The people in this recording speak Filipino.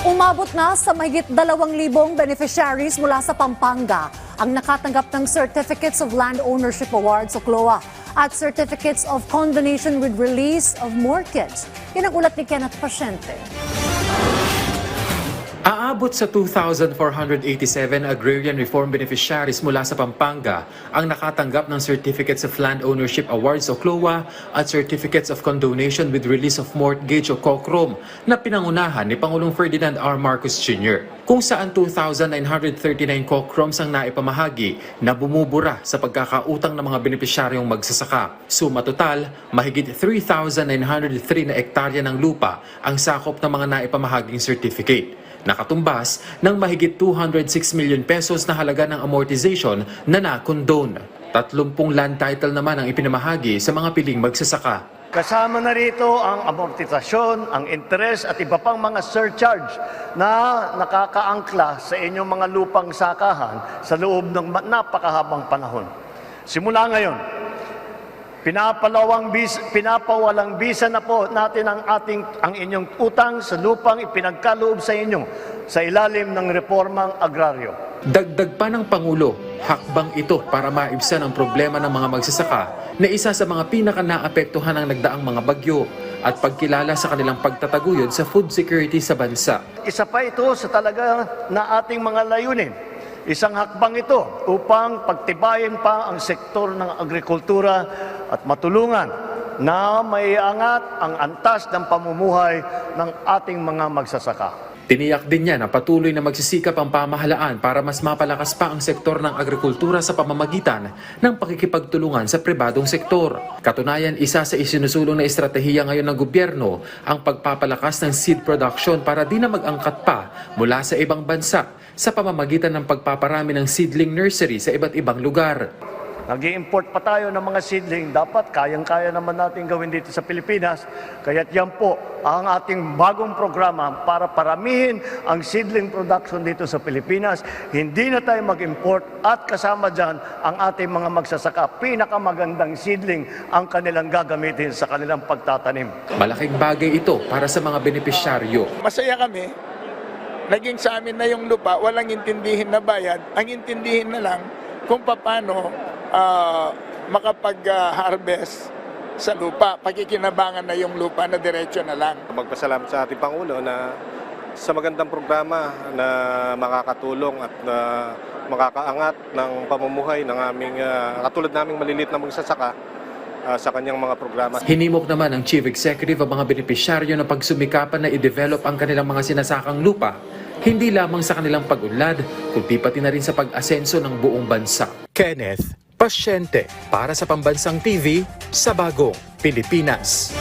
Umabot na sa mahigit 2,000 beneficiaries mula sa Pampanga ang nakatanggap ng Certificates of Land Ownership Awards o CLOA at Certificates of Condonation with Release of Mortgage. Yan ang ulat ni Kenneth Pasyente. Aabot sa 2,487 agrarian reform beneficiaries mula sa Pampanga ang nakatanggap ng Certificates of Land Ownership Awards o CLOA at Certificates of Condonation with Release of Mortgage o COCROM na pinangunahan ni Pangulong Ferdinand R. Marcos Jr. Kung saan 2,939 COCROMs ang naipamahagi na bumubura sa pagkakautang ng mga benepisyaryong magsasaka. Suma total, mahigit 3,903 na ektarya ng lupa ang sakop ng mga naipamahaging certificate. Nakatumbas ng mahigit 206 million pesos na halaga ng amortization na na-condone. 30 land title naman ang ipinamahagi sa mga piling magsasaka. Kasama na rito ang amortisasyon, ang interest at iba pang mga surcharge na nakakaangkla sa inyong mga lupang sakahan sa loob ng napakahabang panahon. Simula ngayon, pinapawalang bisa na po natin ang inyong utang sa lupang ipinagkaloob sa inyo sa ilalim ng reformang agraryo. Dagdag pa ng Pangulo, hakbang ito para maibsan ang problema ng mga magsasaka na isa sa mga pinaka-naapektuhan ng nagdaang mga bagyo at pagkilala sa kanilang pagtataguyod sa food security sa bansa. Isa pa ito sa talaga na ating mga layunin. Isang hakbang ito upang pagtibayin pa ang sektor ng agrikultura at matulungan na maiangat ang antas ng pamumuhay ng ating mga magsasaka. Tiniyak din niya na patuloy na magsisikap ang pamahalaan para mas mapalakas pa ang sektor ng agrikultura sa pamamagitan ng pakikipagtulungan sa pribadong sektor. Katunayan, isa sa isinusulong na estratehiya ngayon ng gobyerno ang pagpapalakas ng seed production para di na mag-angkat pa mula sa ibang bansa sa pamamagitan ng pagpaparami ng seedling nursery sa iba't ibang lugar. Nag-i-import pa tayo ng mga seedling, dapat kayang-kaya naman natin gawin dito sa Pilipinas. Kaya't yan po ang ating bagong programa para paramihin ang seedling production dito sa Pilipinas. Hindi na tayo mag-import at kasama dyan ang ating mga magsasaka. Pinakamagandang seedling ang kanilang gagamitin sa kanilang pagtatanim. Malaking bagay ito para sa mga benepisyaryo. Masaya kami. Naging sa amin na yung lupa, walang intindihin na bayad. Ang intindihin na lang kung paano makapag-harvest sa lupa. Pagkikinabangan na yung lupa na diretso na lang. Magpasalamat sa ating Pangulo na sa magandang programa na makakatulong at makakaangat ng pamumuhay ng aming katulad naming maliliit na magsasaka sa kanyang mga programa. Hinimok naman ng Chief Executive ang mga benepisyaryo na pagsumikapan na i-develop ang kanilang mga sinasakang lupa, hindi lamang sa kanilang pag-unlad, kundi pati na rin sa pag-asenso ng buong bansa. Kenneth Pasyente para sa Pambansang TV sa Bagong Pilipinas.